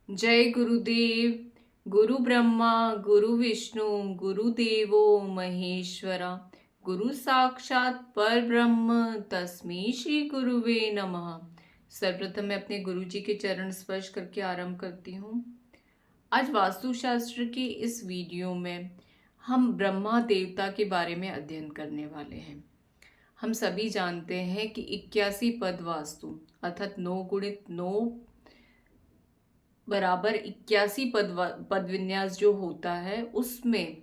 जय गुरुदेव। गुरु ब्रह्मा गुरु विष्णु गुरुदेवो महेश्वरा, गुरु साक्षात पर ब्रह्म तस्मै श्री गुरुवे नमः। सर्वप्रथम मैं अपने गुरु जी के चरण स्पर्श करके आरंभ करती हूँ। आज वास्तुशास्त्र की इस वीडियो में हम ब्रह्मा देवता के बारे में अध्ययन करने वाले हैं। हम सभी जानते हैं कि 81 पद वास्तु अर्थात 9 गुणित 9 बराबर 81 पद विन्यास जो होता है, उसमें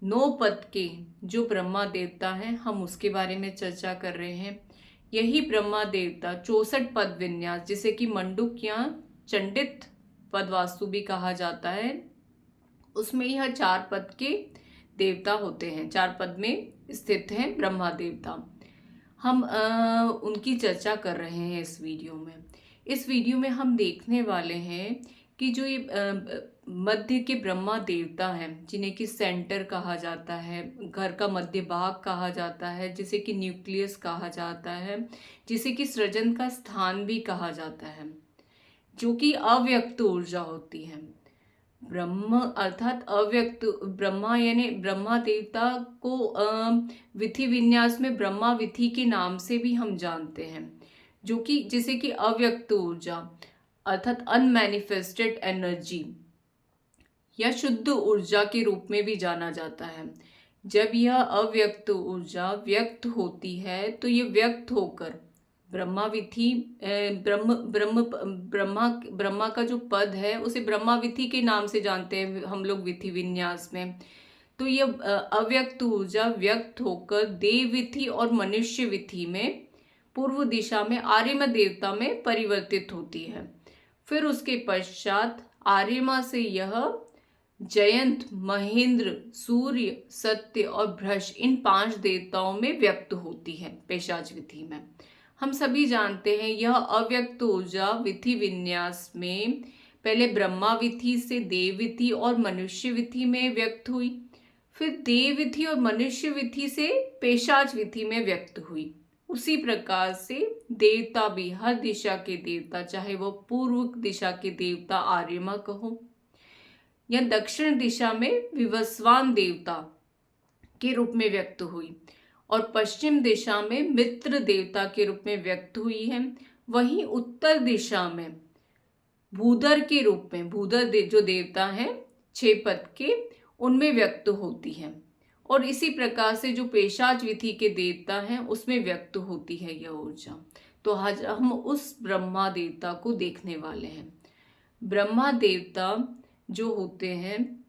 9 पद के जो ब्रह्मा देवता हैं, हम उसके बारे में चर्चा कर रहे हैं। यही ब्रह्मा देवता 64 पद विन्यास, जिसे कि मंडूक या चंडित पद वास्तु भी कहा जाता है, उसमें यह 4 पद के देवता होते हैं। 4 पद में स्थित हैं ब्रह्मा देवता। हम उनकी चर्चा कर रहे हैं इस वीडियो में। इस वीडियो में हम देखने वाले हैं कि जो ये मध्य के ब्रह्मा देवता हैं, जिन्हें कि सेंटर कहा जाता है, घर का मध्य भाग कहा जाता है, जिसे कि न्यूक्लियस कहा जाता है, जिसे कि सृजन का स्थान भी कहा जाता है, जो कि अव्यक्त ऊर्जा होती है। ब्रह्म अर्थात अव्यक्त ब्रह्मा, यानी ब्रह्मा देवता को विधि विन्यास में ब्रह्मा विधि के नाम से भी हम जानते हैं, जो कि जिसे कि अव्यक्त ऊर्जा अर्थात अनमैनिफेस्टेड एनर्जी या शुद्ध ऊर्जा के रूप में भी जाना जाता है। जब यह अव्यक्त ऊर्जा व्यक्त होती है तो ये व्यक्त होकर ब्रह्मा विधि ब्रह्म ब्रह्म ब्रह्मा ब्रह्मा का जो पद है, उसे ब्रह्मा विधि के नाम से जानते हैं हम लोग विधि विन्यास में। तो यह अव्यक्त ऊर्जा व्यक्त होकर देव विधि और मनुष्य विधि में पूर्व दिशा में आर्यमा देवता में परिवर्तित होती है। फिर उसके पश्चात आर्यमा से यह जयंत, महेंद्र, सूर्य, सत्य और भ्रश, इन 5 देवताओं में व्यक्त होती है पेशाच विधि में। हम सभी जानते हैं यह अव्यक्त ऊर्जा विधि विन्यास में पहले ब्रह्मा विधि से देव विधि और मनुष्य विधि में व्यक्त हुई, फिर देव विधि और मनुष्य विधि से पेशाच विधि में व्यक्त हुई। उसी प्रकार से देवता भी, हर दिशा के देवता, चाहे वो पूर्व दिशा के देवता आर्यमा कहो या दक्षिण दिशा में विवस्वान देवता के रूप में व्यक्त हुई और पश्चिम दिशा में मित्र देवता के रूप में व्यक्त हुई है। वहीं उत्तर दिशा में भूधर के रूप में, जो देवता हैं 6 पद के, उनमें व्यक्त होती है। और इसी प्रकार से जो पेशाच विधि के देवता हैं, उसमें व्यक्त होती है यह ऊर्जा। तो आज हम उस ब्रह्मा देवता को देखने वाले हैं। ब्रह्मा देवता जो होते हैं,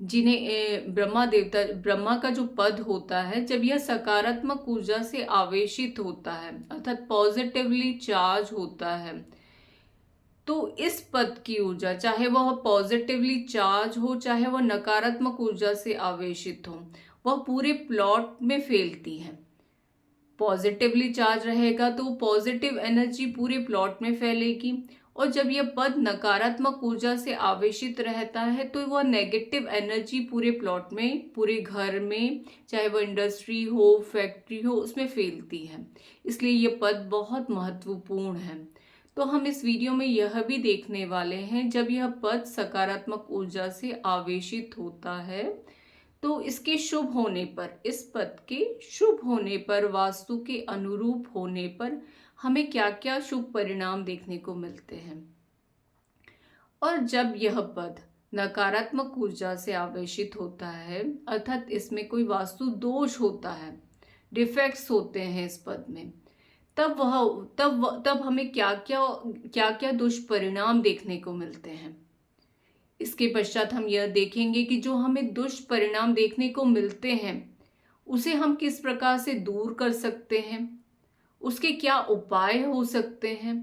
जिन्हें ब्रह्मा का जो पद होता है, जब यह सकारात्मक ऊर्जा से आवेशित होता है अर्थात पॉजिटिवली चार्ज होता है, तो इस पद की ऊर्जा, चाहे वह पॉजिटिवली चार्ज हो चाहे वह नकारात्मक ऊर्जा से आवेशित हो, वह पूरे प्लॉट में फैलती है। पॉजिटिवली चार्ज रहेगा तो पॉजिटिव एनर्जी पूरे प्लॉट में फैलेगी, और जब यह पद नकारात्मक ऊर्जा से आवेशित रहता है तो वह नेगेटिव एनर्जी पूरे प्लॉट में, पूरे घर में, चाहे वह इंडस्ट्री हो, फैक्ट्री हो, उसमें फैलती है। इसलिए यह पद बहुत महत्वपूर्ण है। तो हम इस वीडियो में यह भी देखने वाले हैं, जब यह पद सकारात्मक ऊर्जा से आवेशित होता है तो इसके शुभ होने पर, इस पद के शुभ होने पर, वास्तु के अनुरूप होने पर हमें क्या क्या शुभ परिणाम देखने को मिलते हैं। और जब यह पद नकारात्मक ऊर्जा से आवेशित होता है अर्थात इसमें कोई वास्तु दोष होता है, डिफेक्ट्स होते हैं इस पद में, तब हमें क्या क्या दुष्परिणाम देखने को मिलते हैं। इसके पश्चात हम यह देखेंगे कि जो हमें दुष्परिणाम देखने को मिलते हैं, उसे हम किस प्रकार से दूर कर सकते हैं, उसके क्या उपाय हो सकते हैं।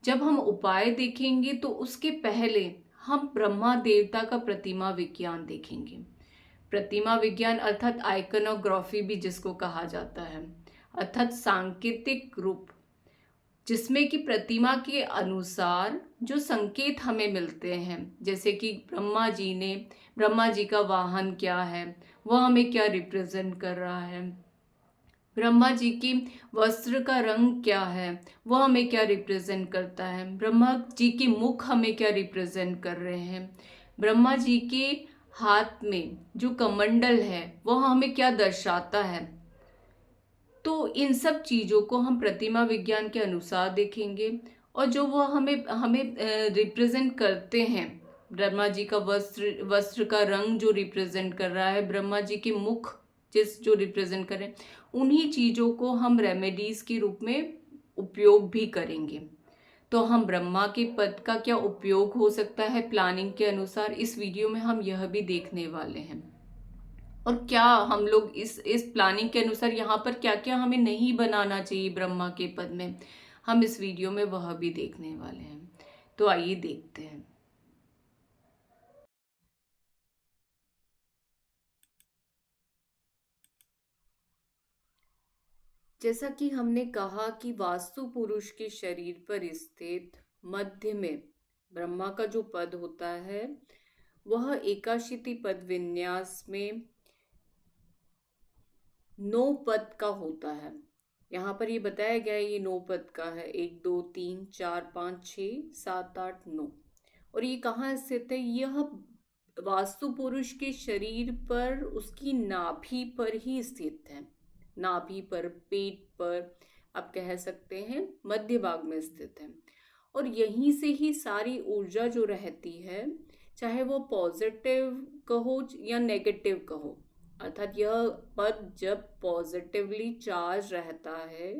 जब हम उपाय देखेंगे तो उसके पहले हम ब्रह्मा देवता का प्रतिमा विज्ञान देखेंगे। प्रतिमा विज्ञान अर्थात आइकनोग्राफी भी जिसको कहा जाता है, अर्थात सांकेतिक रूप, जिसमें कि प्रतिमा के अनुसार जो संकेत हमें मिलते हैं, जैसे कि ब्रह्मा जी का वाहन क्या है, वह हमें क्या रिप्रेजेंट कर रहा है, ब्रह्मा जी की वस्त्र का रंग क्या है, वह हमें क्या रिप्रेजेंट करता है। ब्रह्मा जी की मुख हमें क्या रिप्रेजेंट कर रहे हैं। ब्रह्मा जी के हाथ में जो कमंडल है वह हमें क्या दर्शाता है। तो इन सब चीज़ों को हम प्रतिमा विज्ञान के अनुसार देखेंगे, और जो वह हमें हमें रिप्रेजेंट करते हैं। ब्रह्मा जी का वस्त्र वस्त्र का रंग जो रिप्रेजेंट कर रहा है, ब्रह्मा जी के मुख जो रिप्रेजेंट करें, उन्हीं चीज़ों को हम रेमेडीज के रूप में उपयोग भी करेंगे। तो हम ब्रह्मा के पद का क्या उपयोग हो सकता है प्लानिंग के अनुसार, इस वीडियो में हम यह भी देखने वाले हैं। और क्या हम लोग इस प्लानिंग के अनुसार यहाँ पर क्या क्या हमें नहीं बनाना चाहिए ब्रह्मा के पद में, हम इस वीडियो में वह भी देखने वाले हैं। तो आइए देखते हैं। जैसा कि हमने कहा कि वास्तु पुरुष के शरीर पर स्थित मध्य में ब्रह्मा का जो पद होता है वह एकाशीति पद विन्यास में 9 पद का होता है। यहाँ पर ये बताया गया है ये 9 पद का है, 1 2 3 4 5 6 7 8 9। और ये कहाँ स्थित है, यह वास्तु पुरुष के शरीर पर उसकी नाभि पर ही स्थित है। नाभि पर, पेट पर, आप कह सकते हैं मध्य भाग में स्थित है। और यहीं से ही सारी ऊर्जा जो रहती है, चाहे वो पॉजिटिव कहो या नेगेटिव कहो, अर्थात यह पद जब पॉजिटिवली चार्ज रहता है,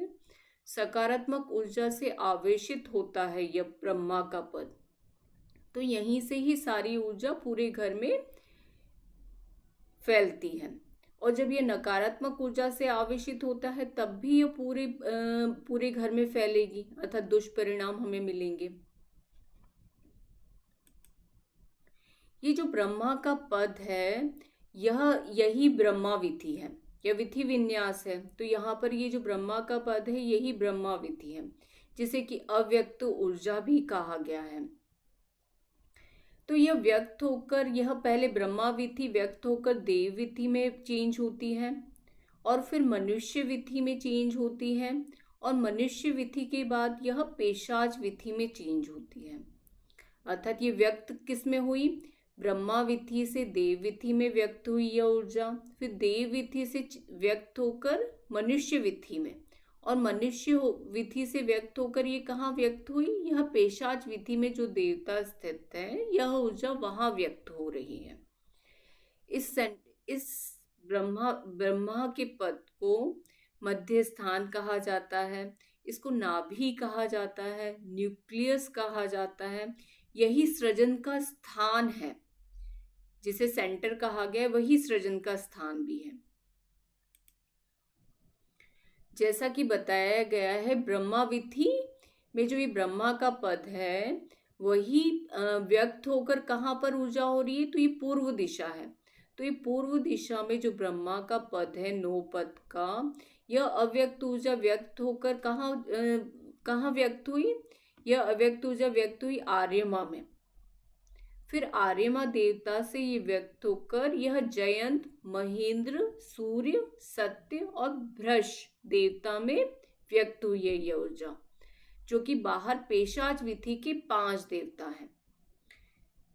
सकारात्मक ऊर्जा से आवेशित होता है यह ब्रह्मा का पद, तो यहीं से ही सारी ऊर्जा पूरे घर में फैलती है। और जब यह नकारात्मक ऊर्जा से आवेशित होता है तब भी यह पूरे घर में फैलेगी, अर्थात दुष्परिणाम हमें मिलेंगे। ये जो ब्रह्मा का पद है यही ब्रह्मा विधि है, यह विधि विन्यास है। तो यहाँ पर ये जो ब्रह्मा का पद है यही ब्रह्मा विधि है, जिसे कि अव्यक्त ऊर्जा भी कहा गया है। तो यह व्यक्त होकर, यह पहले ब्रह्मा विधि व्यक्त होकर देव विधि में चेंज होती है, और फिर मनुष्य विधि में चेंज होती है, और मनुष्य विधि के बाद यह पेशाच विधि में चेंज होती है। अर्थात ये व्यक्त किस में हुई, ब्रह्मा विधि से देव विधि में व्यक्त हुई यह ऊर्जा, फिर देव विधि से व्यक्त होकर मनुष्य विधि में, और मनुष्य विधि से व्यक्त होकर ये कहाँ व्यक्त हुई, यह पेशाच विधि में जो देवता स्थित है यह ऊर्जा वहां व्यक्त हो रही है। इस ब्रह्मा के पद को मध्य स्थान कहा जाता है, इसको नाभि कहा जाता है, न्यूक्लियस कहा जाता है। यही सृजन का स्थान है, जिसे सेंटर कहा गया है वही सृजन का स्थान भी है। जैसा कि बताया गया है ब्रह्मा विधि में जो ये ब्रह्मा का पद है वही व्यक्त होकर कहाँ पर ऊर्जा हो रही है, तो ये पूर्व दिशा है। तो ये पूर्व दिशा में जो ब्रह्मा का पद है 9 पद का, यह अव्यक्त ऊर्जा व्यक्त होकर कहाँ व्यक्त हुई, यह अव्यक्त ऊर्जा व्यक्त हुई आर्यमा में। फिर आर्यमा देवता से ये व्यक्त होकर यह जयंत, महेंद्र, सूर्य, सत्य और भ्रश देवता में व्यक्त हुई है यह ऊर्जा, जो कि बाहर पेशाच विधि के 5 देवता हैं।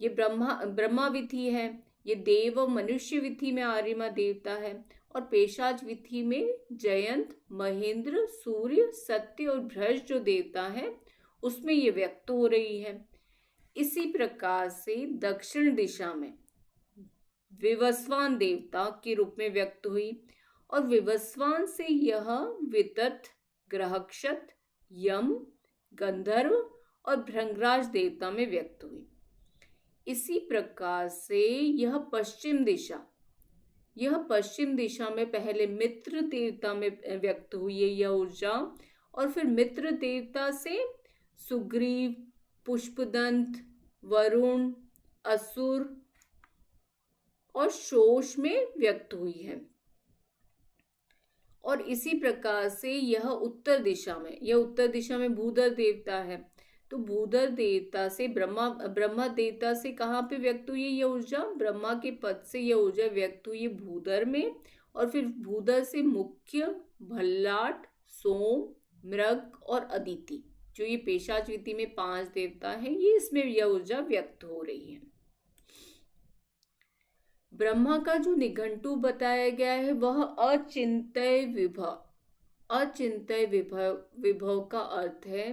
ये ब्रह्मा विधि है, ये देव और मनुष्य विधि में आर्यमा देवता है, और पेशाच विधि में जयंत, महेंद्र, सूर्य, सत्य और भ्रश जो देवता है उसमें ये व्यक्त हो रही है। इसी प्रकार से दक्षिण दिशा में विवस्वान देवता के रूप में व्यक्त हुई, और विवस्वान से यह वितत, ग्रहक्षत, यम, गंधर्व और भृंगराज देवता में व्यक्त हुई। इसी प्रकार से यह पश्चिम दिशा में पहले मित्र देवता में व्यक्त हुई है यह ऊर्जा, और फिर मित्र देवता से सुग्रीव, पुष्पदंत, वरुण, असुर और शोष में व्यक्त हुई है। और इसी प्रकार से यह उत्तर दिशा में भूधर देवता है। तो भूधर देवता से ब्रह्मा देवता से कहाँ पे व्यक्त हुई है यह ऊर्जा, ब्रह्मा के पद से यह ऊर्जा व्यक्त हुई है भूधर में, और फिर भूधर से मुख्य भल्लाट, सोम, मृग और अदिति, जो ये पेशाचविति में 5 देवता हैं, ये इसमें यह ऊर्जा व्यक्त हो रही है। ब्रह्मा का जो निघंटु बताया गया है वह अचिंत्य विभव। अचिंत्य विभव, विभव का अर्थ है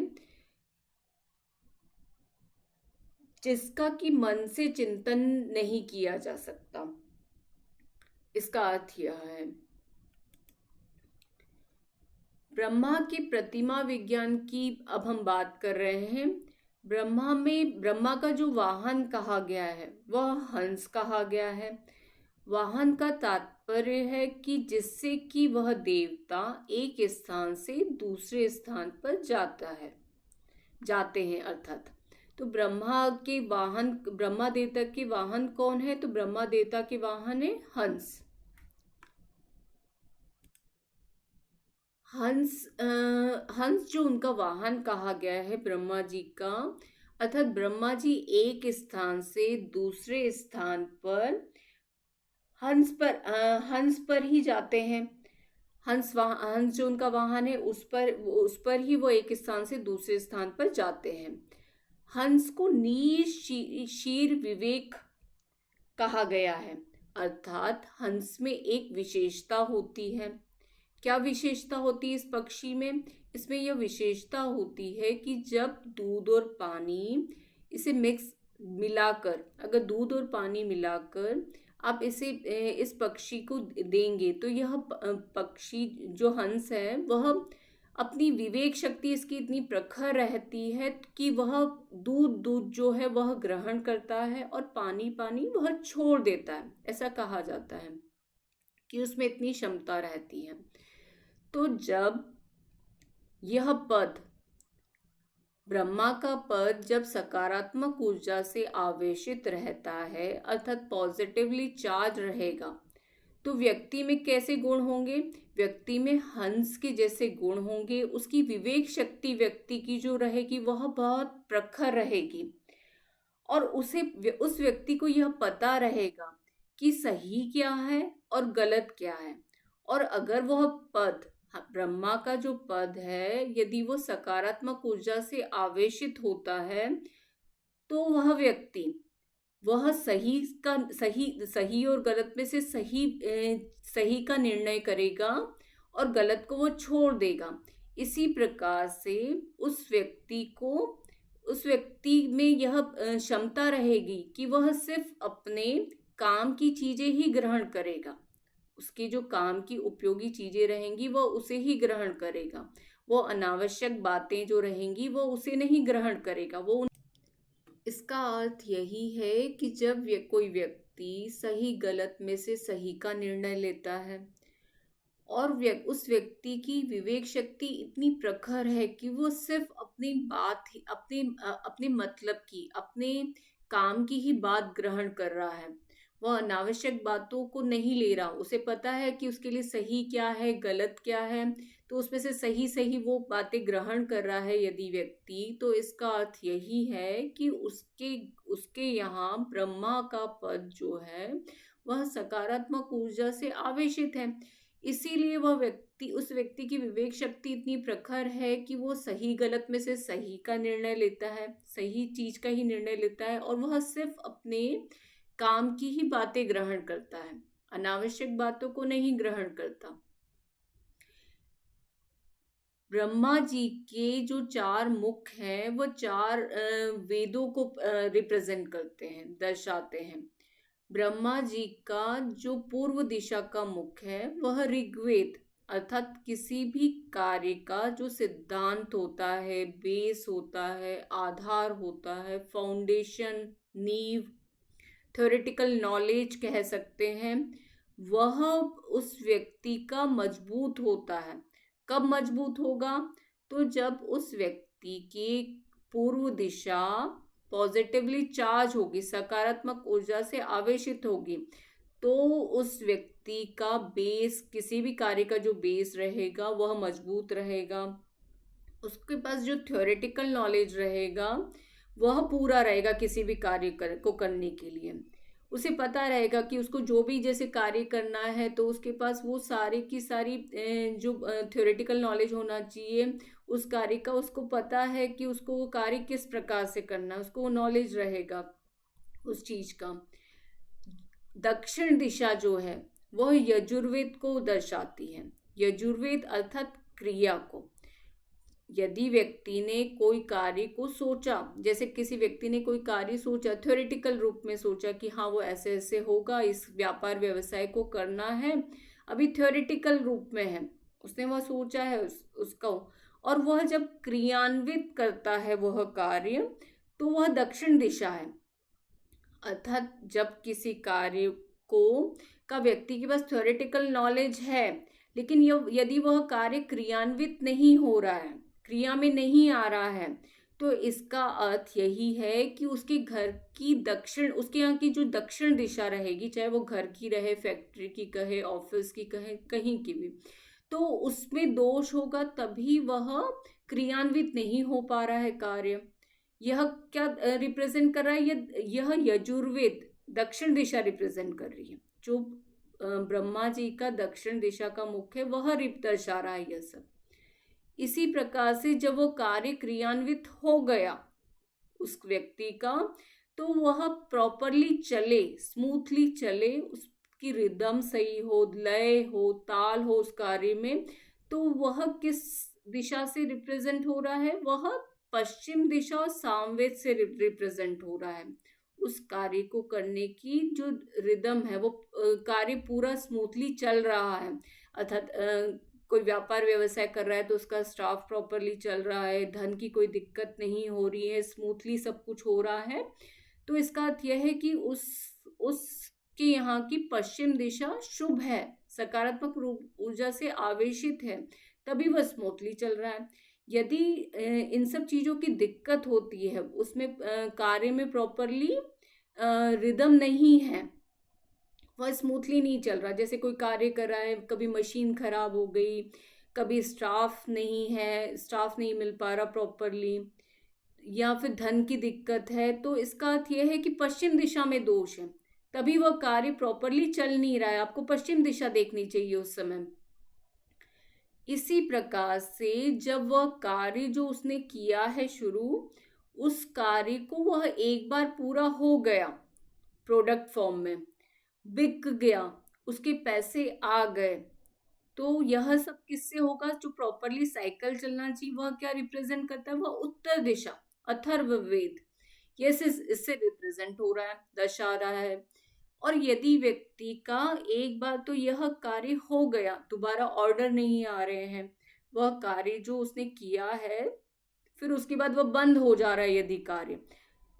जिसका कि मन से चिंतन नहीं किया जा सकता। इसका अर्थ यह है। ब्रह्मा की प्रतिमा विज्ञान की अब हम बात कर रहे हैं। ब्रह्मा का जो वाहन कहा गया है वह हंस कहा गया है। वाहन का तात्पर्य है कि जिससे कि वह देवता एक स्थान से दूसरे स्थान पर जाते हैं अर्थात। तो ब्रह्मा देवता के वाहन कौन है? तो ब्रह्मा देवता के वाहन है हंस। हंस जो उनका वाहन कहा गया है ब्रह्मा जी का, अर्थात ब्रह्मा जी एक स्थान से दूसरे स्थान पर हंस पर ही जाते हैं। हंस जो उनका वाहन है उस पर ही वो एक स्थान से दूसरे स्थान पर जाते हैं। हंस को शीर विवेक कहा गया है, अर्थात हंस में एक विशेषता होती है। क्या विशेषता होती है इस पक्षी में? इसमें यह विशेषता होती है कि जब दूध और पानी इसे मिलाकर, अगर दूध और पानी मिलाकर आप इस पक्षी को देंगे तो यह पक्षी जो हंस है वह अपनी विवेक शक्ति इसकी इतनी प्रखर रहती है कि वह दूध जो है वह ग्रहण करता है और पानी वह छोड़ देता है। ऐसा कहा जाता है कि उसमें इतनी क्षमता रहती है। तो जब यह पद, ब्रह्मा का पद जब सकारात्मक ऊर्जा से आवेशित रहता है अर्थात पॉजिटिवली चार्ज रहेगा, तो व्यक्ति में कैसे गुण होंगे? व्यक्ति में हंस के जैसे गुण होंगे। उसकी विवेक शक्ति व्यक्ति की जो रहेगी वह बहुत प्रखर रहेगी और उस व्यक्ति को यह पता रहेगा कि सही क्या है और गलत क्या है। और अगर वह पद, ब्रह्मा का जो पद है, यदि वो सकारात्मक ऊर्जा से आवेशित होता है तो वह व्यक्ति वह सही और गलत में से सही का निर्णय करेगा और गलत को वो छोड़ देगा। इसी प्रकार से उस व्यक्ति में यह क्षमता रहेगी कि वह सिर्फ अपने काम की चीजें ही ग्रहण करेगा। उसकी जो काम की उपयोगी चीजें रहेंगी वह उसे ही ग्रहण करेगा। वो अनावश्यक बातें जो रहेंगी वो उसे नहीं ग्रहण करेगा। इसका अर्थ यही है कि जब कोई व्यक्ति सही गलत में से सही का निर्णय लेता है और उस व्यक्ति की विवेक शक्ति इतनी प्रखर है कि वो सिर्फ अपनी बात ही, अपने मतलब की, अपने काम की ही बात ग्रहण कर रहा है, वह अनावश्यक बातों को नहीं ले रहा। उसे पता है कि उसके लिए सही क्या है गलत क्या है, तो उसमें से सही वो बातें ग्रहण कर रहा है यदि व्यक्ति, तो इसका अर्थ यही है कि उसके यहाँ ब्रह्मा का पद जो है वह सकारात्मक ऊर्जा से आवेशित है। इसीलिए उस व्यक्ति की विवेक शक्ति इतनी प्रखर है कि वो सही गलत में से सही का निर्णय लेता है, सही चीज का ही निर्णय लेता है और वह सिर्फ अपने काम की ही बातें ग्रहण करता है, अनावश्यक बातों को नहीं ग्रहण करता। ब्रह्मा जी के जो 4 मुख हैं वो 4 वेदों को रिप्रेजेंट करते हैं, दर्शाते हैं। ब्रह्मा जी का जो पूर्व दिशा का मुख है वह ऋग्वेद, अर्थात किसी भी कार्य का जो सिद्धांत होता है, बेस होता है, आधार होता है, फाउंडेशन, नींव, थ्योरेटिकल नॉलेज कह सकते हैं, वह उस व्यक्ति का मजबूत होता है। कब मजबूत होगा? तो जब उस व्यक्ति की पूर्व दिशा पॉजिटिवली चार्ज होगी, सकारात्मक ऊर्जा से आवेशित होगी, तो उस व्यक्ति का बेस, किसी भी कार्य का जो बेस रहेगा वह मजबूत रहेगा। उसके पास जो थ्योरेटिकल नॉलेज रहेगा वह पूरा रहेगा किसी भी कार्य को करने के लिए। उसे पता रहेगा कि उसको जो भी जैसे कार्य करना है तो उसके पास वो सारी की सारी जो थ्योरेटिकल नॉलेज होना चाहिए उस कार्य का, उसको पता है कि उसको वो कार्य किस प्रकार से करना है, उसको वो नॉलेज रहेगा उस चीज का। दक्षिण दिशा जो है वह यजुर्वेद को दर्शाती है। यजुर्वेद अर्थात क्रिया को। यदि व्यक्ति ने कोई कार्य को सोचा, जैसे किसी व्यक्ति ने कोई कार्य सोचा, थ्योरेटिकल रूप में सोचा कि हाँ वो ऐसे ऐसे होगा, इस व्यापार व्यवसाय को करना है, अभी थ्योरेटिकल रूप में है, उसने वह सोचा है उसका, और वह जब क्रियान्वित करता है वह कार्य, तो वह दक्षिण दिशा है। अर्थात जब किसी कार्य को का व्यक्ति के पास थ्योरेटिकल नॉलेज है, लेकिन यदि वह कार्य क्रियान्वित नहीं हो रहा है, क्रिया में नहीं आ रहा है, तो इसका अर्थ यही है कि उसके घर की दक्षिण, उसके यहाँ की जो दक्षिण दिशा रहेगी, चाहे वो घर की रहे, फैक्ट्री की कहे, ऑफिस की कहे, कहीं की भी, तो उसमें दोष होगा, तभी वह क्रियान्वित नहीं हो पा रहा है कार्य। यह क्या रिप्रेजेंट कर रहा है? यह यजुर्वेद दक्षिण दिशा रिप्रेजेंट कर रही है। जो ब्रह्मा जी का दक्षिण दिशा का मुख है वह दर्शा रहा है यह सब। इसी प्रकार से जब वो कार्य क्रियान्वित हो गया उस व्यक्ति का, तो वह प्रॉपरली चले, स्मूथली चले, उसकी रिदम सही हो, लय हो, ताल हो उस कार्य में, तो वह किस दिशा से रिप्रेजेंट हो रहा है? वह पश्चिम दिशा और सामवेद से रिप्रेजेंट हो रहा है। उस कार्य को करने की जो रिदम है, वो कार्य पूरा स्मूथली चल रहा है। अर्थात कोई व्यापार व्यवसाय कर रहा है तो उसका स्टाफ प्रॉपरली चल रहा है, धन की कोई दिक्कत नहीं हो रही है, स्मूथली सब कुछ हो रहा है, तो इसका अर्थ यह है कि उसके यहाँ की पश्चिम दिशा शुभ है, सकारात्मक ऊर्जा से आवेशित है, तभी वह स्मूथली चल रहा है। यदि इन सब चीजों की दिक्कत होती है, उसमें कार्य में प्रॉपरली रिदम नहीं है, वह स्मूथली नहीं चल रहा, जैसे कोई कार्य कर रहा है, कभी मशीन खराब हो गई, कभी स्टाफ नहीं है, स्टाफ नहीं मिल पा रहा प्रॉपरली, या फिर धन की दिक्कत है, तो इसका अर्थ यह है कि पश्चिम दिशा में दोष है, तभी वह कार्य प्रॉपरली चल नहीं रहा है। आपको पश्चिम दिशा देखनी चाहिए उस समय। इसी प्रकार से जब वह कार्य जो उसने किया है शुरू, उस कार्य को वह एक बार पूरा हो गया, प्रोडक्ट फॉर्म में बिक गया, उसके पैसे आ गए, तो यह सब किससे होगा? जो प्रॉपरली साइकिल चलना चाहिए, वह क्या रिप्रेजेंट करता है? वह उत्तर दिशा, अथर्ववेद, ये इससे रिप्रेजेंट हो रहा है, दर्शा रहा है। और यदि व्यक्ति का एक बार तो यह कार्य हो गया, दोबारा ऑर्डर नहीं आ रहे हैं, वह कार्य जो उसने किया है, फिर उसके बाद वह बंद हो जा रहा है, यदि कार्य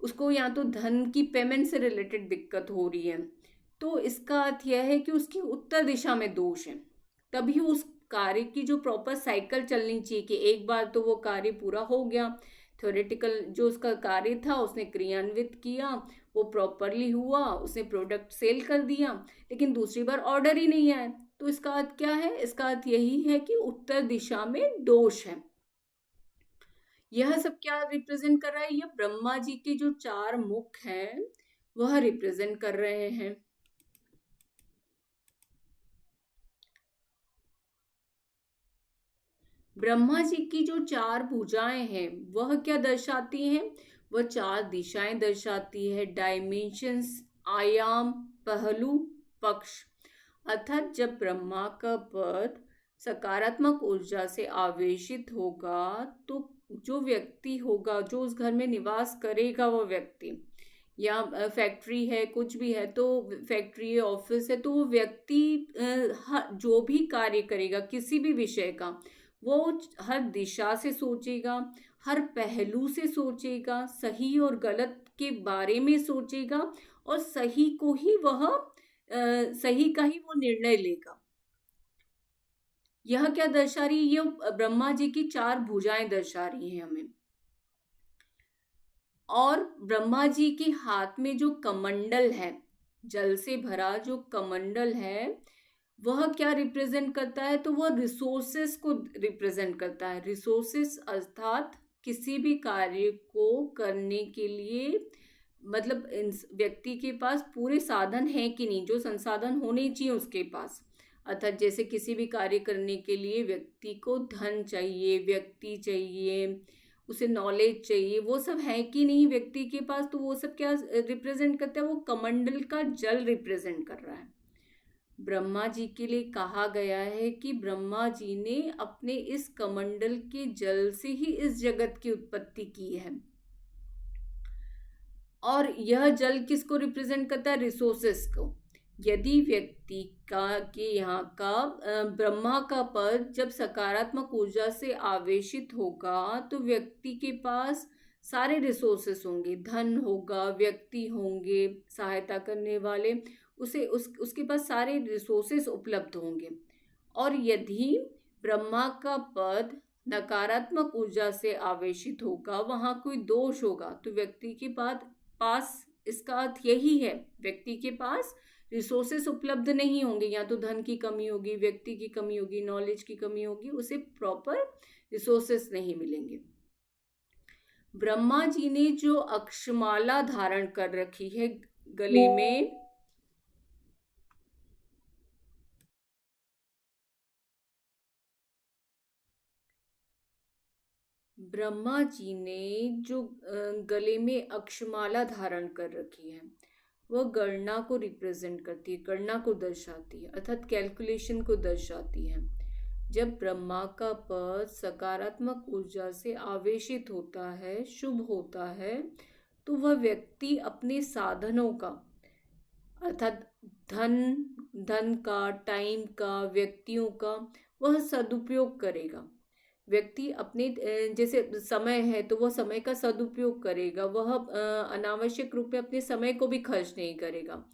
उसको या तो धन की पेमेंट से रिलेटेड दिक्कत हो रही है, तो इसका अर्थ यह है कि उसकी उत्तर दिशा में दोष है। तभी उस कार्य की जो प्रॉपर साइकिल चलनी चाहिए कि एक बार तो वो कार्य पूरा हो गया, थ्योरेटिकल जो उसका कार्य था उसने क्रियान्वित किया, वो प्रॉपरली हुआ, उसने प्रोडक्ट सेल कर दिया, लेकिन दूसरी बार ऑर्डर ही नहीं आया, तो इसका अर्थ क्या है? इसका अर्थ यही है कि उत्तर दिशा में दोष है। यह सब क्या रिप्रेजेंट कर रहा है? यह ब्रह्मा जी के जो 4 मुख हैं वह रिप्रेजेंट कर रहे हैं। ब्रह्मा जी की जो 4 भुजाएं हैं वह क्या दर्शाती हैं? वह 4 दिशाएं दर्शाती है, डायमेंशंस, आयाम, पहलू, पक्ष। अर्थात जब ब्रह्मा का पद सकारात्मक ऊर्जा से आवेशित होगा, तो जो व्यक्ति होगा, जो उस घर में निवास करेगा, वो व्यक्ति, या फैक्ट्री है, कुछ भी है, तो फैक्ट्री है, ऑफिस है, तो वो व्यक्ति जो भी कार्य करेगा किसी भी विषय का, वो हर दिशा से सोचेगा, हर पहलू से सोचेगा, सही और गलत के बारे में सोचेगा, और सही को ही वह सही का ही वो निर्णय लेगा। यह क्या दर्शा रही है? ये ब्रह्मा जी की 4 भुजाएं दर्शा रही हैं हमें। और ब्रह्मा जी के हाथ में जो कमंडल है, जल से भरा जो कमंडल है, वह क्या रिप्रेजेंट करता है? तो वह रिसोर्सेस को रिप्रेजेंट करता है। रिसोर्सेस अर्थात किसी भी कार्य को करने के लिए मतलब व्यक्ति के पास पूरे साधन हैं कि नहीं, जो संसाधन होने चाहिए उसके पास। अर्थात जैसे किसी भी कार्य करने के लिए व्यक्ति को धन चाहिए, व्यक्ति चाहिए, उसे नॉलेज चाहिए, वो सब है कि नहीं व्यक्ति के पास। तो वो सब क्या रिप्रेजेंट करता है, वो कमंडल का जल रिप्रेजेंट कर रहा है। ब्रह्मा जी के लिए कहा गया है कि ब्रह्मा जी ने अपने इस कमंडल के जल से ही इस जगत की उत्पत्ति की है। और यह जल किसको रिप्रेजेंट करता है, रिसोर्सेस को। यदि व्यक्ति का के यहाँ का ब्रह्मा का पद जब सकारात्मक ऊर्जा से आवेशित होगा तो व्यक्ति के पास सारे रिसोर्सेस होंगे, धन होगा, व्यक्ति होंगे सहायता करने वाले, उसके पास सारे रिसोर्सेस उपलब्ध होंगे। और यदि ब्रह्मा का पद नकारात्मक ऊर्जा से आवेशित होगा, वहां कोई दोष होगा, तो व्यक्ति के पास इसका अर्थ यही है, व्यक्ति के पास रिसोर्सेस उपलब्ध नहीं होंगे। या तो धन की कमी होगी, व्यक्ति की कमी होगी, नॉलेज की कमी होगी, उसे प्रॉपर रिसोर्सेस नहीं मिलेंगे। ब्रह्मा जी ने जो अक्षमाला धारण कर रखी है गले में, ब्रह्मा जी ने जो गले में अक्षमाला धारण कर रखी है, वह गणना को रिप्रेजेंट करती है, गणना को दर्शाती है, अर्थात कैलकुलेशन को दर्शाती है। जब ब्रह्मा का पद सकारात्मक ऊर्जा से आवेशित होता है, शुभ होता है, तो वह व्यक्ति अपने साधनों का, अर्थात धन का, टाइम का, व्यक्तियों का, वह सदुपयोग करेगा। व्यक्ति अपने जैसे समय है तो वह समय का सदुपयोग करेगा, वह अनावश्यक रूप में अपने समय को भी खर्च नहीं करेगा,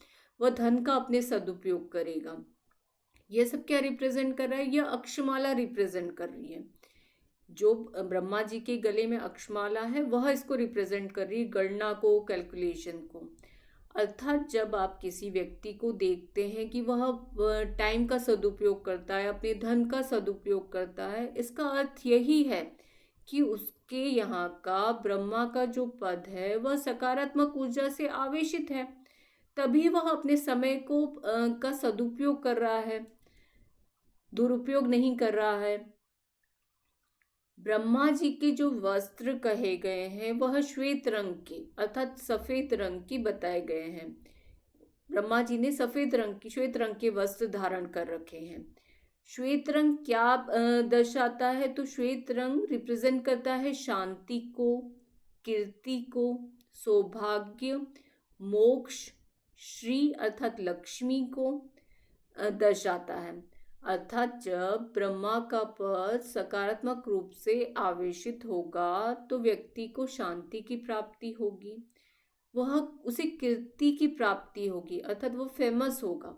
वह धन का अपने सदुपयोग करेगा। यह सब क्या रिप्रेजेंट कर रहा है, यह अक्षमाला रिप्रेजेंट कर रही है। जो ब्रह्मा जी के गले में अक्षमाला है वह इसको रिप्रेजेंट कर रही है, गणना को, कैलकुलेशन को। अर्थात जब आप किसी व्यक्ति को देखते हैं कि वह टाइम का सदुपयोग करता है, अपने धन का सदुपयोग करता है, इसका अर्थ यही है कि उसके यहाँ का ब्रह्मा का जो पद है वह सकारात्मक ऊर्जा से आवेशित है, तभी वह अपने समय को का सदुपयोग कर रहा है, दुरुपयोग नहीं कर रहा है। ब्रह्मा जी के जो वस्त्र कहे गए हैं वह श्वेत रंग के, अर्थात सफेद रंग की बताए गए हैं। ब्रह्मा जी ने श्वेत रंग के वस्त्र धारण कर रखे हैं। श्वेत रंग क्या दर्शाता है, तो श्वेत रंग रिप्रेजेंट करता है शांति को, कीर्ति को, सौभाग्य, मोक्ष, श्री अर्थात लक्ष्मी को दर्शाता है। अर्थात जब ब्रह्मा का पद सकारात्मक रूप से आवेशित होगा तो व्यक्ति को शांति की प्राप्ति होगी, वह उसे कीर्ति की प्राप्ति होगी, अर्थात वह फेमस होगा,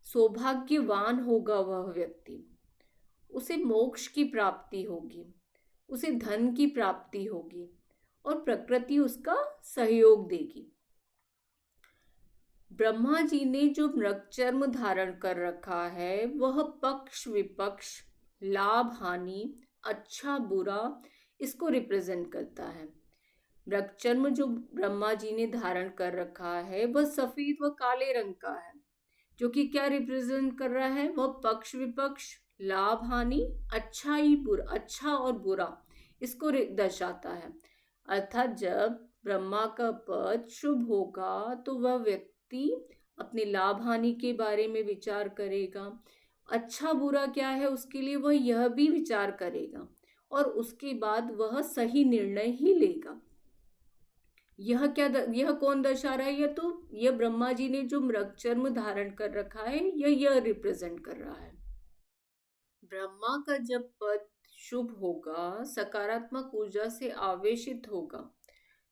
सौभाग्यवान होगा वह व्यक्ति, उसे मोक्ष की प्राप्ति होगी, उसे धन की प्राप्ति होगी और प्रकृति उसका सहयोग देगी। ब्रह्मा जी ने जो मृगचर्म धारण कर रखा है वह पक्ष विपक्ष, लाभ हानि, अच्छा बुरा, इसको रिप्रेजेंट करता है। मृगचर्म जो ब्रह्मा जी ने धारण कर रखा है वह सफेद व काले रंग का है, जो कि क्या रिप्रेजेंट कर रहा है, वह पक्ष विपक्ष, लाभ हानि, अच्छा और बुरा, इसको दर्शाता है। अर्थात जब ब्रह्मा का पद शुभ होगा तो वह व्यक्ति अपने लाभ हानि के बारे में विचार करेगा, अच्छा बुरा क्या है उसके लिए वह यह भी विचार करेगा और उसके बाद वह सही निर्णय ही लेगा। यह कौन दर्शा रहा है, यह ब्रह्मा जी ने जो मृगचर्म धारण कर रखा है यह रिप्रेजेंट कर रहा है। ब्रह्मा का जब पद शुभ होगा, सकारात्मक ऊर्जा से आवेशित होगा,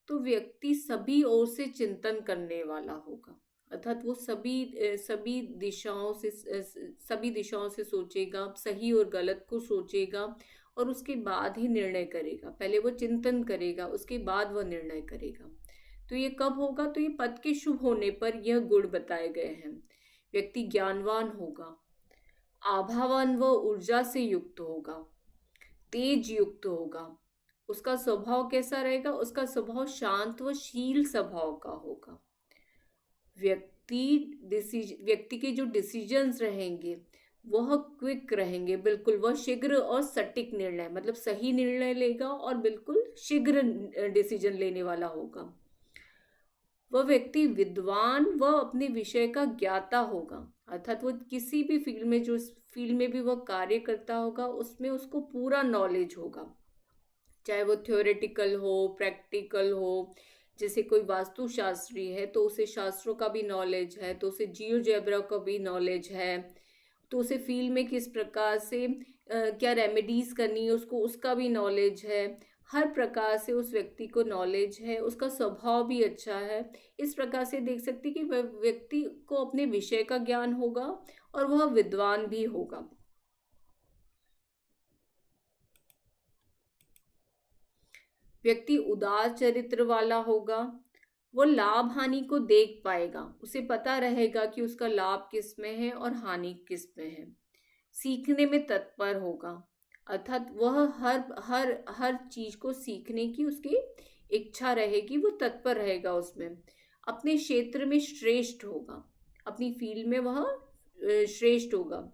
तो व्यक्ति सभी ओर से चिंतन करने वाला होगा, अर्थात वो सभी दिशाओं से सोचेगा, सही और गलत को सोचेगा और उसके बाद ही निर्णय करेगा। पहले वो चिंतन करेगा, उसके बाद वह निर्णय करेगा। तो ये कब होगा, तो ये पद के शुभ होने पर यह गुण बताए गए हैं। व्यक्ति ज्ञानवान होगा, आभावान व ऊर्जा से युक्त होगा, तेज युक्त होगा, उसका स्वभाव कैसा रहेगा? उसका स्वभाव शांत व शील स्वभाव का होगा। व्यक्ति के जो डिसीजंस रहेंगे वह क्विक रहेंगे, बिल्कुल वह शीघ्र और सटीक निर्णय, मतलब सही निर्णय लेगा और बिल्कुल शीघ्र डिसीजन लेने वाला होगा। वह व्यक्ति विद्वान व अपने विषय का ज्ञाता होगा, अर्थात वो किसी भी फील्ड में, जो फील्ड में भी वह कार्य करता होगा उसमें उसको पूरा नॉलेज होगा, चाहे वो थ्योरेटिकल हो, प्रैक्टिकल हो। जैसे कोई वास्तुशास्त्री है तो उसे शास्त्रों का भी नॉलेज है, तो उसे जियोजेब्रा का भी नॉलेज है, तो उसे फील्ड में किस प्रकार से क्या रेमेडीज करनी है उसको, उसका भी नॉलेज है। हर प्रकार से उस व्यक्ति को नॉलेज है, उसका स्वभाव भी अच्छा है। इस प्रकार से देख सकते कि वह व्यक्ति को अपने विषय का ज्ञान होगा और वह विद्वान भी होगा। व्यक्ति उदार चरित्र वाला होगा। वो लाभ हानि को देख पाएगा, उसे पता रहेगा कि उसका लाभ किस में है और हानि किस में है। सीखने में तत्पर होगा, अर्थात वह हर हर हर चीज को सीखने की उसकी इच्छा रहेगी, वो तत्पर रहेगा उसमें। अपने क्षेत्र में श्रेष्ठ होगा, अपनी फील्ड में वह श्रेष्ठ होगा,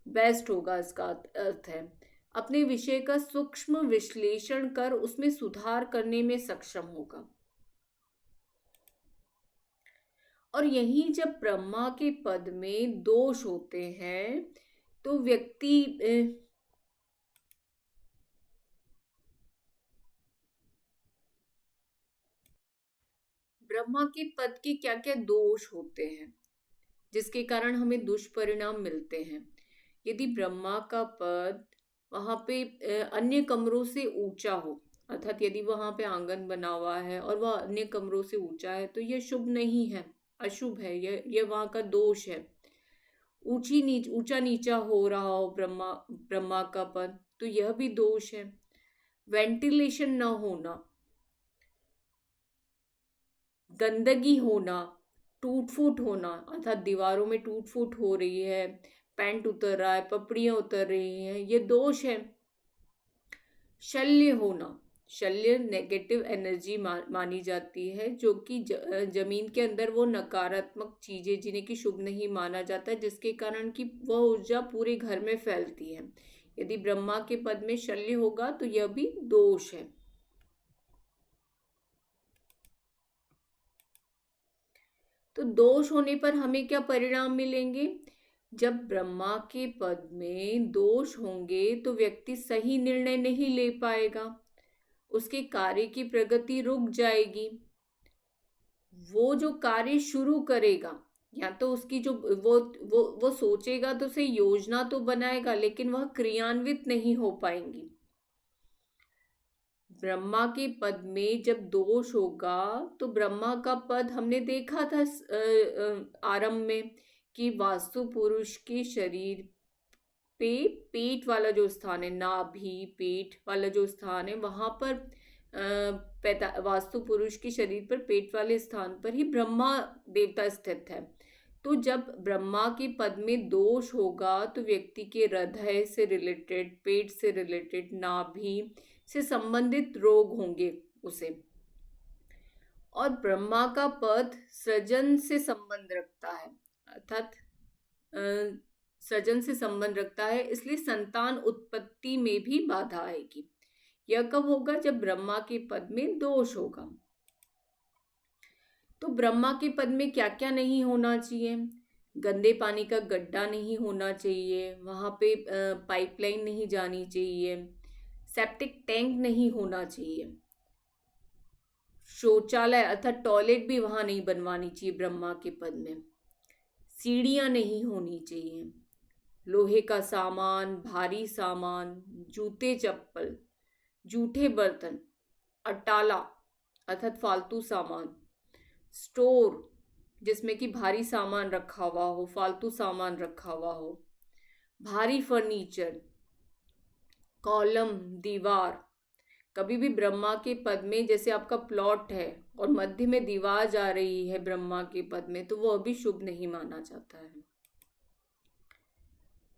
बेस्ट होगा, इसका अर्थ है। अपने विषय का सूक्ष्म विश्लेषण कर उसमें सुधार करने में सक्षम होगा। और यही जब ब्रह्मा के पद में दोष होते हैं तो व्यक्ति ब्रह्मा के पद के क्या क्या दोष होते हैं जिसके कारण हमें दुष्परिणाम मिलते हैं। यदि ब्रह्मा का पद वहां पे अन्य कमरों से ऊंचा हो, अर्थात यदि वहां पे आंगन बना हुआ है और वह अन्य कमरों से ऊंचा है, तो यह शुभ नहीं है, अशुभ है, यह वहां का दोष है। ऊंचा नीचा हो रहा हो ब्रह्मा का पद, तो यह भी दोष है। वेंटिलेशन न होना, गंदगी होना, टूट फूट होना, अर्थात दीवारों में टूट फूट हो रही है, पैंट उतर रहा है, पपड़ियां उतर रही हैं, ये दोष है। शल्य होना, शल्य नेगेटिव एनर्जी मानी जाती है, जो कि जमीन के अंदर वो नकारात्मक चीजें जिन्हें कि शुभ नहीं माना जाता, जिसके कारण कि वह ऊर्जा पूरे घर में फैलती है। यदि ब्रह्मा के पद में शल्य होगा तो यह भी दोष है। तो दोष होने पर हमें क्या परिणाम मिलेंगे? जब ब्रह्मा के पद में दोष होंगे तो व्यक्ति सही निर्णय नहीं ले पाएगा, उसके कार्य की प्रगति रुक जाएगी। वो जो कार्य शुरू करेगा, या तो उसकी जो वो सोचेगा तो उसे योजना तो बनाएगा, लेकिन वह क्रियान्वित नहीं हो पाएंगी। ब्रह्मा के पद में जब दोष होगा तो ब्रह्मा का पद हमने देखा था आरंभ में कि वास्तु पुरुष के शरीर पे पेट वाला जो स्थान है, नाभि पेट वाला जो स्थान है, वहां पर वास्तु पुरुष के शरीर पर पेट वाले स्थान पर ही ब्रह्मा देवता स्थित है। तो जब ब्रह्मा के पद में दोष होगा तो व्यक्ति के हृदय से रिलेटेड, पेट से रिलेटेड, नाभि से संबंधित रोग होंगे उसे। और ब्रह्मा का पद सृजन से संबंध रखता है, अर्थात सृजन से संबंध रखता है, इसलिए संतान उत्पत्ति में भी बाधा आएगी। यह कब होगा? जब ब्रह्मा के पद में दोष होगा। तो ब्रह्मा के पद में क्या क्या नहीं होना चाहिए? गंदे पानी का गड्ढा नहीं होना चाहिए, वहां पे पाइपलाइन नहीं जानी चाहिए, सेप्टिक टैंक नहीं होना चाहिए, शौचालय अर्थात टॉयलेट भी वहां नहीं बनवानी चाहिए ब्रह्मा के पद में, सीढ़ियां नहीं होनी चाहिए, लोहे का सामान, भारी सामान, जूते चप्पल, जूठे बर्तन, अटाला अर्थात फालतू सामान, स्टोर जिसमें कि भारी सामान रखा हुआ हो, फालतू सामान रखा हुआ हो, भारी फर्नीचर, कॉलम, दीवार। कभी भी ब्रह्मा के पद में, जैसे आपका प्लॉट है और मध्य में दीवार जा रही है ब्रह्मा के पद में, तो वह भी शुभ नहीं माना जाता है।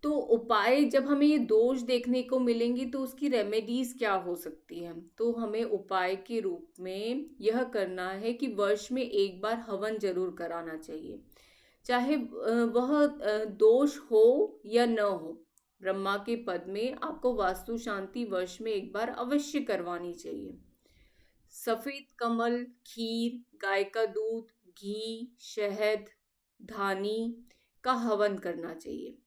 तो उपाय, जब हमें ये दोष देखने को मिलेंगी तो उसकी रेमेडीज क्या हो सकती हैं? तो हमें उपाय के रूप में यह करना है कि वर्ष में एक बार हवन जरूर कराना चाहिए, चाहे वह दोष हो या न हो। ब्रह्मा के पद में आपको वास्तु शांति वर्ष में एक बार अवश्य करवानी चाहिए। सफेद कमल, खीर, गाय का दूध, घी, शहद, धानी का हवन करना चाहिए।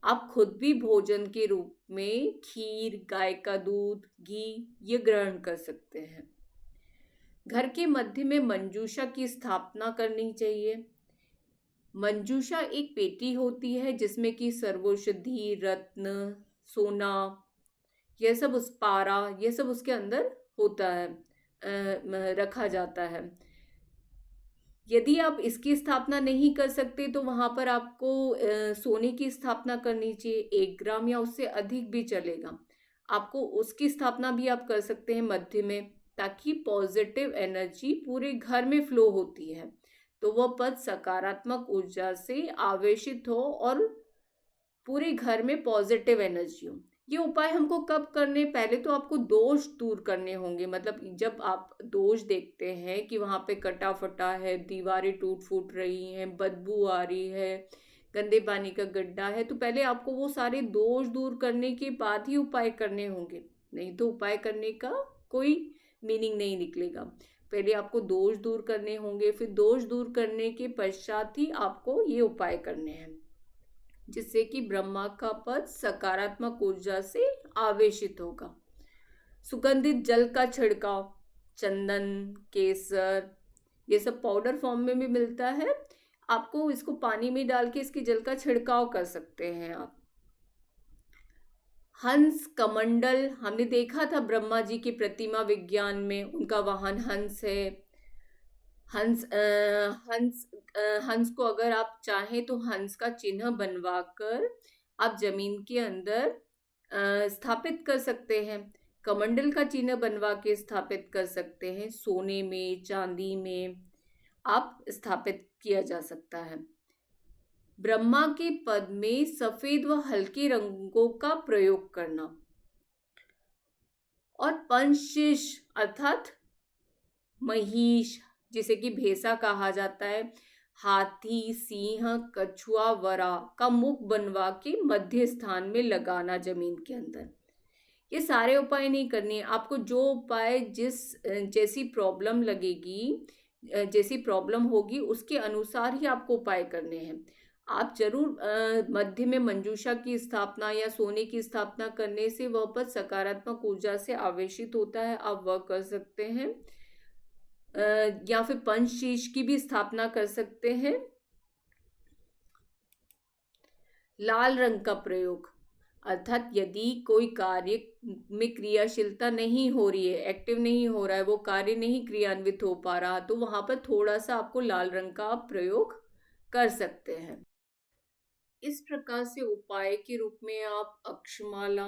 आप खुद भी भोजन के रूप में खीर, गाय का दूध, घी ये ग्रहण कर सकते हैं। घर के मध्य में मंजूषा की स्थापना करनी चाहिए। मंजूषा एक पेटी होती है जिसमें कि सर्वौषधि, रत्न, सोना, यह सब उस पारा, यह सब उसके अंदर होता है, रखा जाता है। यदि आप इसकी स्थापना नहीं कर सकते तो वहां पर आपको सोने की स्थापना करनी चाहिए, 1 ग्राम या उससे अधिक भी चलेगा। आपको उसकी स्थापना भी आप कर सकते हैं मध्य में, ताकि पॉजिटिव एनर्जी पूरे घर में फ्लो होती है, तो वह पद सकारात्मक ऊर्जा से आवेशित हो और पूरे घर में पॉजिटिव एनर्जी हो। ये उपाय हमको कब करने? पहले तो आपको दोष दूर करने होंगे, मतलब जब आप दोष देखते हैं कि वहां पे कटा फटा है, दीवारें टूट फूट रही हैं, बदबू आ रही है, गंदे पानी का गड्ढा है, तो पहले आपको वो सारे दोष दूर करने के बाद ही उपाय करने होंगे, नहीं तो उपाय करने का कोई मीनिंग नहीं निकलेगा। पहले आपको दोष दूर करने होंगे, फिर दोष दूर करने के पश्चात ही आपको ये उपाय करने हैं, जिससे कि ब्रह्मा का पद सकारात्मक ऊर्जा से आवेशित होगा। सुगंधित जल का छिड़काव, चंदन, केसर, ये सब पाउडर फॉर्म में भी मिलता है। आपको इसको पानी में डाल के इसके जल का छिड़काव कर सकते हैं आप। हंस, कमंडल, हमने देखा था ब्रह्मा जी की प्रतिमा विज्ञान में, उनका वाहन हंस है। हंस हंस हंस को अगर आप चाहें तो हंस का चिन्ह बनवाकर आप जमीन के अंदर स्थापित कर सकते हैं। कमंडल का चिन्ह बनवा के स्थापित कर सकते हैं, सोने में, चांदी में आप स्थापित किया जा सकता है। ब्रह्मा के पद में सफेद व हल्के रंगों का प्रयोग करना, और पंचशीश अर्थात महिष, जिसे कि भेसा कहा जाता है, हाथी, सिंह, कछुआ, वरा का मुख बनवा के मध्य स्थान में लगाना जमीन के अंदर। ये सारे उपाय नहीं करने, आपको जो उपाय जैसी प्रॉब्लम लगेगी, जैसी प्रॉब्लम होगी उसके अनुसार ही आपको उपाय करने हैं। आप जरूर मध्य में मंजूषा की स्थापना या सोने की स्थापना करने से वह पद सकारात्मक ऊर्जा से आवेशित होता है, आप वह कर सकते हैं। या फिर पंचशीश की भी स्थापना कर सकते हैं। लाल रंग का प्रयोग, अर्थात यदि कोई कार्य में क्रियाशीलता नहीं हो रही है, एक्टिव नहीं हो रहा है, वो कार्य नहीं क्रियान्वित हो पा रहा, तो वहां पर थोड़ा सा आपको लाल रंग का प्रयोग कर सकते हैं। इस प्रकार से उपाय के रूप में आप अक्षमाला,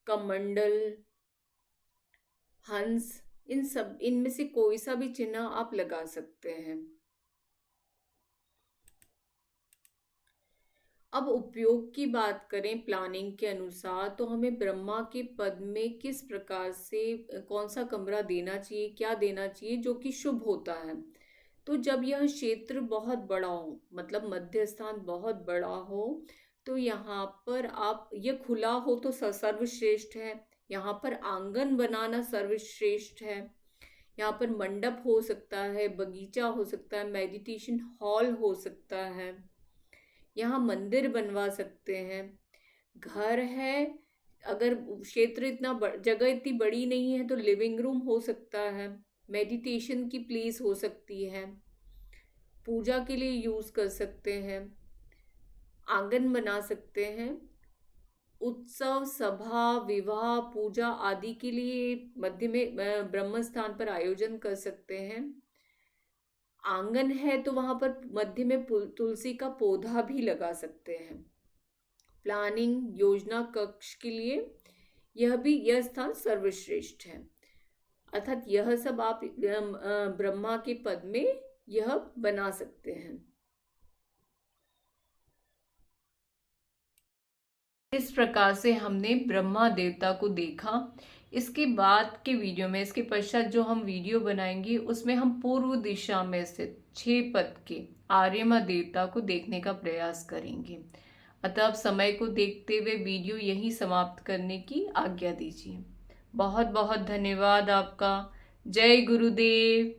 कमंडल, हंस, इनमें से कोई सा भी चिन्ह आप लगा सकते हैं। अब उपयोग की बात करें प्लानिंग के अनुसार, तो हमें ब्रह्मा के पद में किस प्रकार से कौन सा कमरा देना चाहिए, क्या देना चाहिए जो कि शुभ होता है। तो जब यह क्षेत्र बहुत बड़ा हो, मतलब मध्य स्थान बहुत बड़ा हो, तो यहाँ पर आप, यह खुला हो तो सर्वश्रेष्ठ है। यहाँ पर आंगन बनाना सर्वश्रेष्ठ है। यहाँ पर मंडप हो सकता है, बगीचा हो सकता है, मेडिटेशन हॉल हो सकता है, यहाँ मंदिर बनवा सकते हैं। घर है, अगर क्षेत्र इतना जगह इतनी बड़ी नहीं है तो लिविंग रूम हो सकता है, मेडिटेशन की प्लेस हो सकती है, पूजा के लिए यूज कर सकते हैं, आंगन बना सकते हैं। उत्सव, सभा, विवाह, पूजा आदि के लिए मध्य में ब्रह्म स्थान पर आयोजन कर सकते हैं। आंगन है तो वहां पर मध्य में तुलसी का पौधा भी लगा सकते हैं। प्लानिंग, योजना कक्ष के लिए यह स्थान सर्वश्रेष्ठ है। अर्थात यह सब आप ब्रह्मा के पद में यह बना सकते हैं। इस प्रकार से हमने ब्रह्मा देवता को देखा। इसके बाद के वीडियो में, इसके पश्चात जो हम वीडियो बनाएंगे उसमें हम पूर्व दिशा में स्थित 6 पद के आर्यमा देवता को देखने का प्रयास करेंगे। अतः अब समय को देखते हुए वीडियो यहीं समाप्त करने की आज्ञा दीजिए। बहुत बहुत धन्यवाद आपका। जय गुरुदेव।